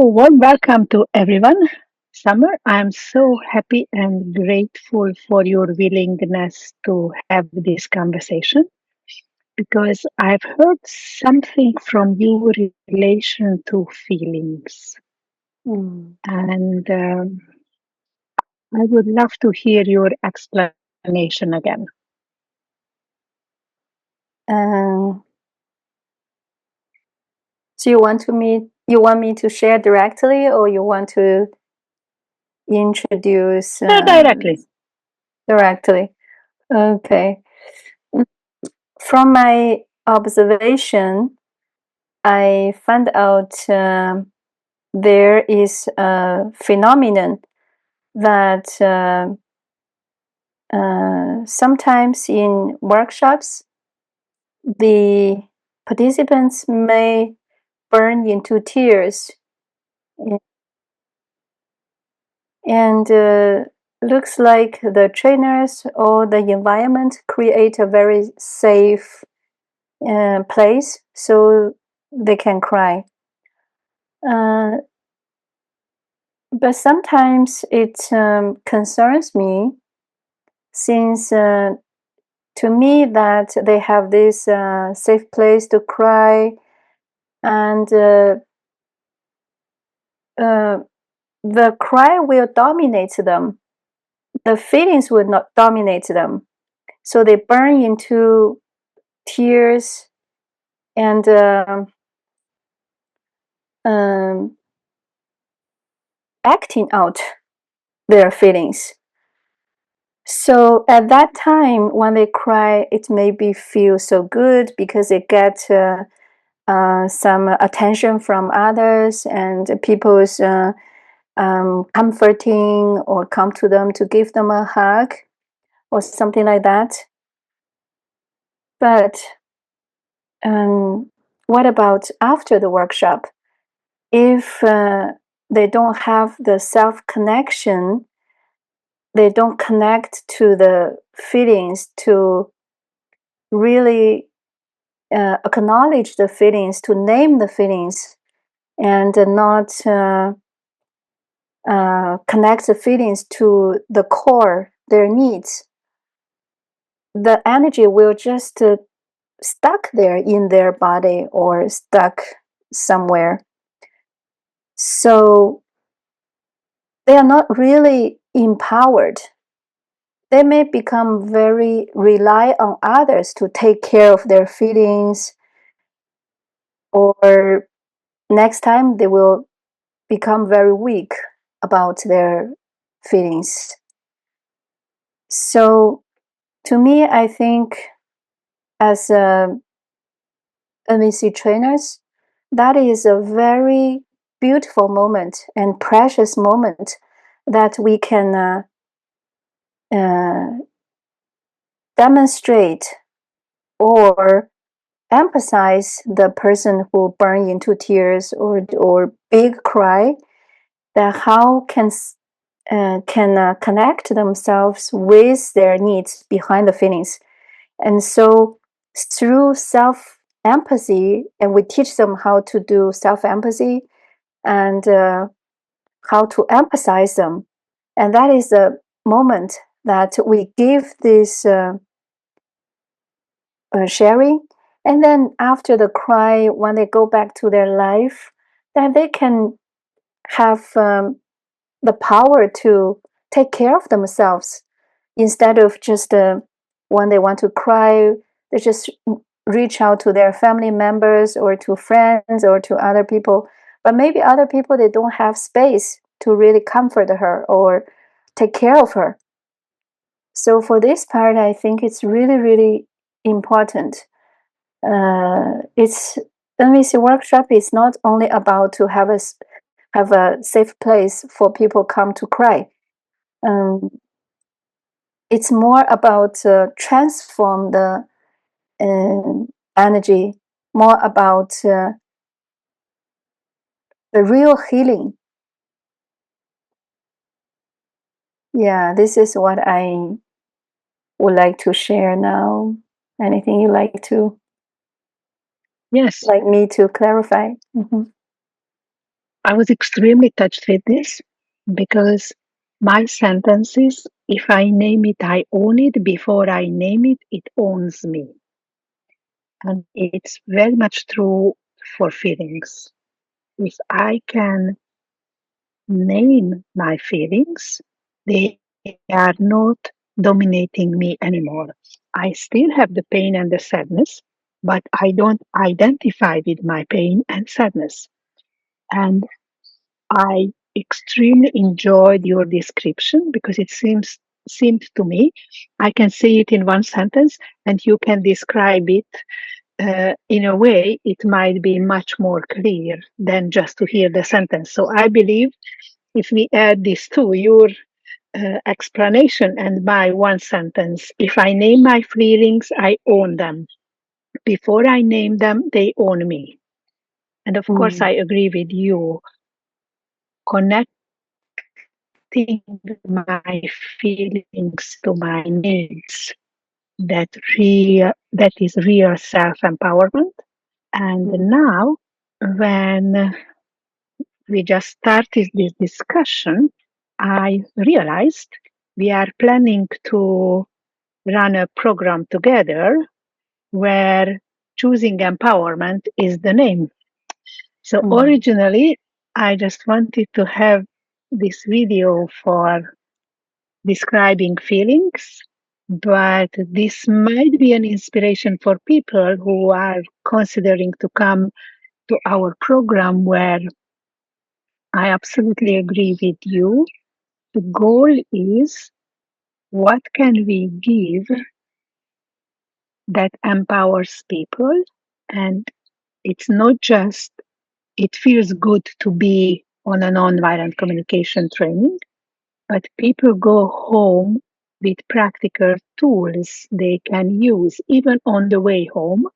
warm welcome to everyone. Summer, I'm so happy and grateful for your willingness to have this conversation because I've heard something from you in relation to feelings. Mm. And I would love to hear your explanation again. Uh, so you want me to share directly, or you want to introduce Directly. directly? Okay. Mm, From my observation, I found out there is a phenomenon that sometimes in workshops, the participants may burn into tears and looks like the trainers or the environment create a very safe place so they can cry. Uh, but sometimes it concerns me since to me that they have this safe place to cry and uh, the cry will dominate them. The feelings will not dominate them. So they burn into tears and um, acting out their feelings. So at that time, when they cry, it maybe feel so good because they get some attention from others and people's comforting or come to them to give them a hug or something like that. But what about after the workshop? If they don't have the self connection, they don't connect to the feelings to really acknowledge the feelings, to name the feelings, and not connect the feelings to the core, their needs. The energy will just stuck there in their body or stuck somewhere. So they are not really empowered. They may become very rely on others to take care of their feelings, or next time they will become very weak about their feelings. So to me, I think as NVC trainers, that is a very beautiful moment and precious moment that we can uh, demonstrate or emphasize the person who burn into tears or big cry, that how can connect themselves with their needs behind the feelings. And so through self empathy, and we teach them how to do self empathy and how to emphasize them. And that is the moment that we give this sharing. And then after the cry, when they go back to their life, that they can have the power to take care of themselves instead of just when they want to cry, they just reach out to their family members or to friends or to other people. But maybe other people, they don't have space to really comfort her or take care of her. So for this part, I think it's really, really important. It's NVC workshop is not only about to have a safe place for people come to cry. Um, it's more about transform the energy, more about the real healing. Yeah, this is what I would like to share now. Anything you Yes. like me to clarify? Mm-hmm. I was extremely touched with this because my sentences, if I name it, I own it. Before I name it, it owns me. And it's very much true for feelings. If I can name my feelings, they are not dominating me anymore. I still have the pain and the sadness, but I don't identify with my pain and sadness. And I extremely enjoyed your description because it seemed to me I can say it in one sentence and you can describe it in a way it might be much more clear than just to hear the sentence. So I believe if we add this to your explanation and my one sentence, if I name my feelings, I own them. Before I name them, they own me. And of course, Mm, I agree with you. Connecting my feelings to my needs, that is real self-empowerment. And mm, now, when we just started this discussion, I realized we are planning to run a program together where choosing empowerment is the name. So mm, originally, I just wanted to have this video for describing feelings, but this might be an inspiration for people who are considering to come to our program where I absolutely agree with you. The goal is what can we give that empowers people? And it's not just, it feels good to be on a nonviolent communication training, but people go home with practical tools they can use even on the way home.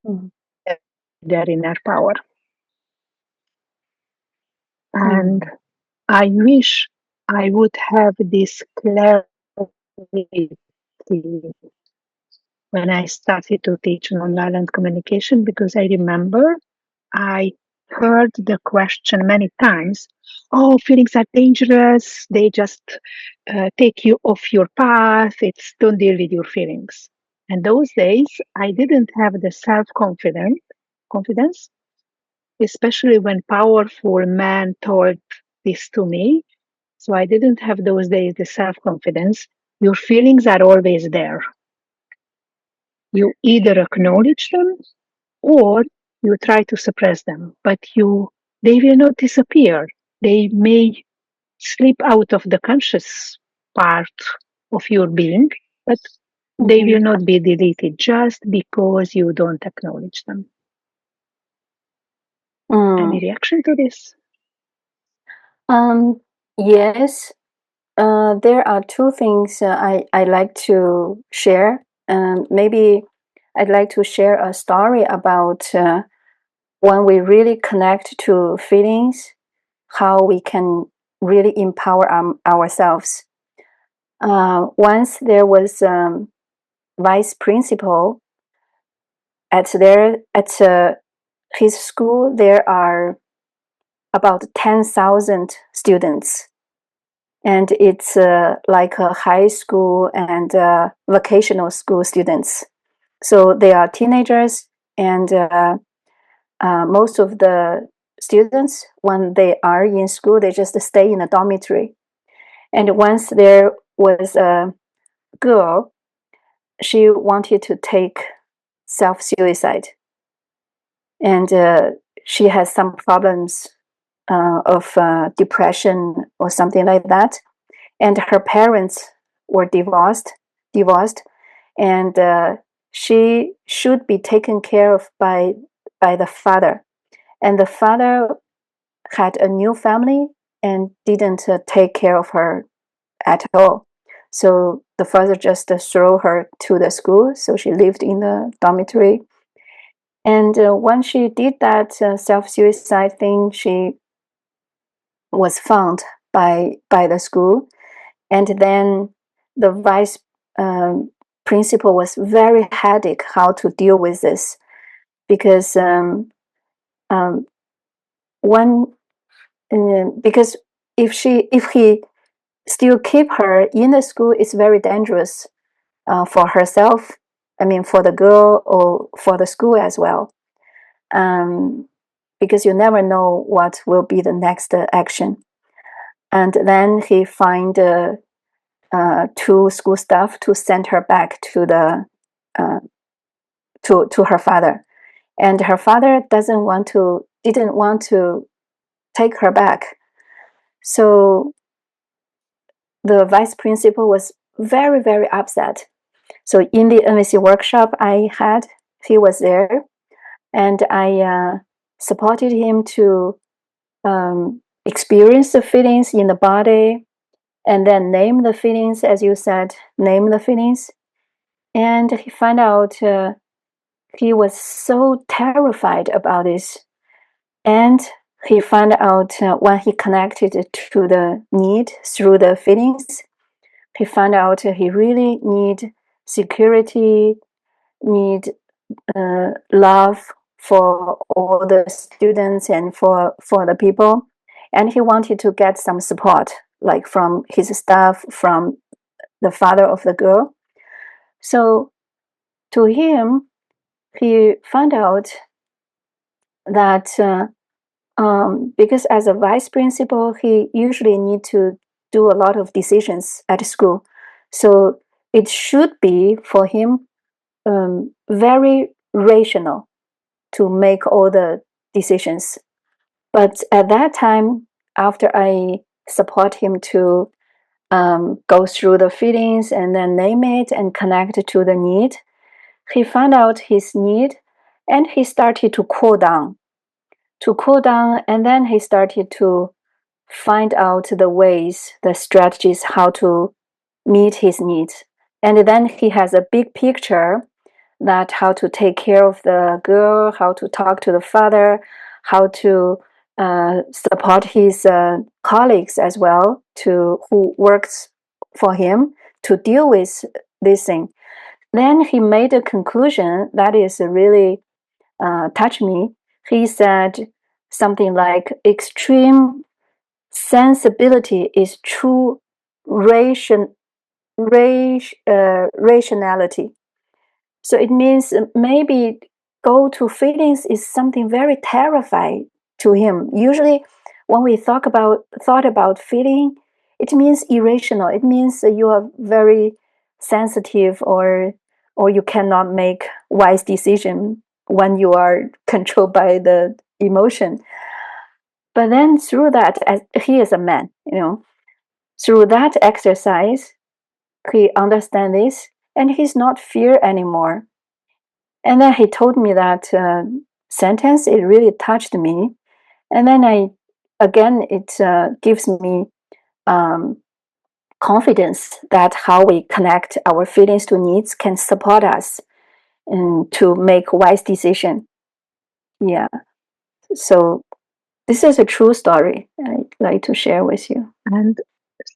mm, Their inner power. And mm, I wish I would have this clarity when I started to teach nonviolent communication because I remember I heard the question many times. Oh, feelings are dangerous. They just take you off your path. It's don't deal with your feelings. And those days, I didn't have the confidence, especially when powerful men told this to me. So I didn't have those days the self confidence. Your feelings are always there. You either acknowledge them or you try to suppress them, but they will not disappear. They may slip out of the conscious part of your being, but they will mhm, not be deleted just because you don't acknowledge them. Any mm. reaction to this? Um, yes, there are two things I like to share. Maybe I'd like to share a story about when we really connect to feelings, how we can really empower ourselves. Once there was vice principal at his school. There are about 10,000 students, and it's like a high school and vocational school students. So they are teenagers, and most of the students, when they are in school, they just stay in a dormitory. And once there was a girl, she wanted to take self-suicide, and she has some problems of depression or something like that. And her parents were divorced, and she should be taken care of by the father. And the father had a new family and didn't take care of her at all. So the father just threw her to the school. So she lived in the dormitory. And when she did that self suicide thing, she was found by the school, and then the vice um, principal was very headache how to deal with this because um, when because if he still keep her in the school, it's very dangerous for herself. I mean, for the girl or for the school as well. Because you never know what will be the next action. And then he find two school staff to send her back to the to her father, and her father didn't want to take her back. So the vice principal was very, very upset. So in the NVC workshop I had, he was there, and I supported him to experience the feelings in the body, and then name the feelings, as you said, name the feelings. And he found out he was so terrified about this. And he found out when he connected to the need through the feelings, he found out he really need security, need love for all the students and for the people. And he wanted to get some support, like from his staff, from the father of the girl. So to him, he found out that because as a vice principal, he usually need to do a lot of decisions at school. So it should be for him very rational to make all the decisions. But at that time, after I support him to go through the feelings and then name it and connect to the need, he found out his need and he started to cool down. And then he started to find out the ways, the strategies, how to meet his needs. And then he has a big picture that how to take care of the girl, how to talk to the father, how to support his colleagues as well, to who works for him to deal with this thing. Then he made a conclusion that is really touched me. He said something like, extreme sensibility is true rationality. So it means maybe go to feelings is something very terrifying to him. Usually when we thought about feeling, it means irrational. It means you are very sensitive, or you cannot make wise decision when you are controlled by the emotion. But then through that, as he is a man, through that exercise, he understands this and he's not fear anymore. And then he told me that sentence, it really touched me. And then it gives me confidence that how we connect our feelings to needs can support us and to make wise decision. Yeah. So this is a true story I'd like to share with you. And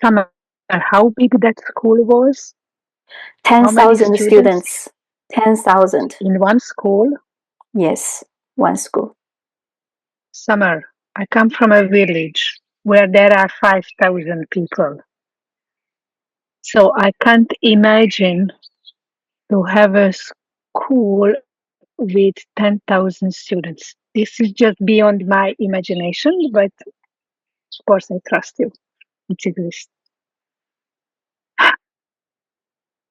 Summer, how big that school was? How many 10,000 students students. 10,000. in one school? Yes, one school. Summer, I come from a village where there are 5,000 people. So I can't imagine to have a school with 10,000 students. This is just beyond my imagination, but of course I trust you. It exists.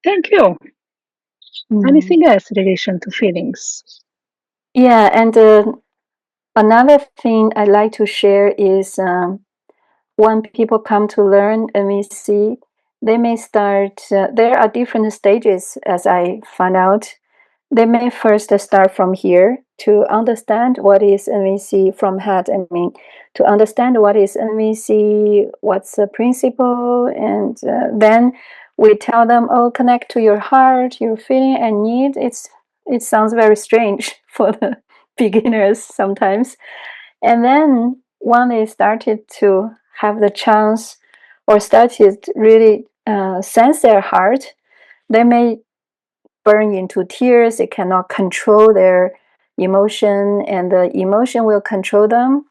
Thank you. Mm. Anything else in relation to feelings? Yeah, and another thing I'd like to share is when people come to learn MEC, they may start, there are different stages as I found out. They may first start from here to understand what is NVC from head. I mean, to understand what is NVC, what's the principle, and then we tell them, oh, connect to your heart, your feeling and need. It sounds very strange for the beginners sometimes. And then when they started to have the chance or started really sense their heart, they may burn into tears. They cannot control their emotion, and the emotion will control them.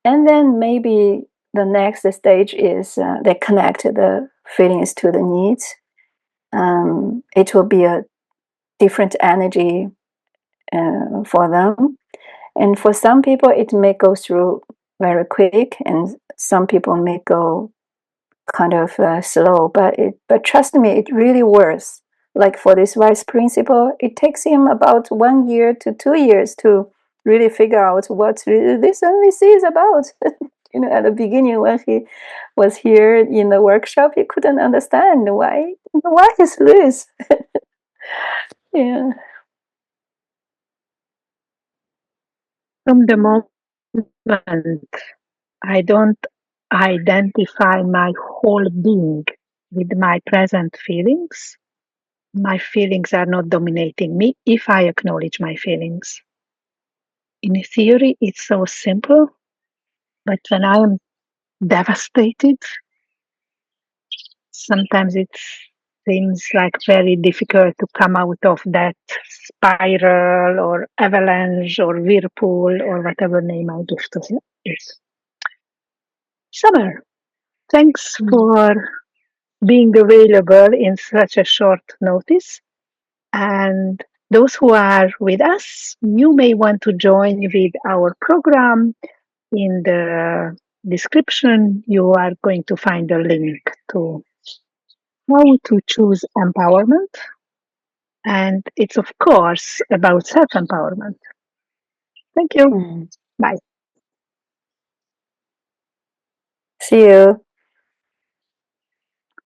And then maybe the next stage is they connect the feelings to the needs. It will be a different energy for them. And for some people, it may go through very quick, and some people may go kind of slow. But trust me, it really works. Like for this vice principal, it takes him about 1 year to 2 years to really figure out what really this NVC is about. At the beginning when he was here in the workshop, he couldn't understand why is this. Yeah. From the moment I don't identify my whole being with my present feelings, my feelings are not dominating me if I acknowledge my feelings. In theory, it's so simple, but when I am devastated, sometimes it seems like very difficult to come out of that spiral or avalanche or whirlpool or whatever name I give to it. Summer, thanks for being available in such a short notice. And those who are with us, you may want to join with our program. In the description, you are going to find a link to how to choose empowerment. And it's, of course, about self empowerment. Thank you. Mm. Bye. See you.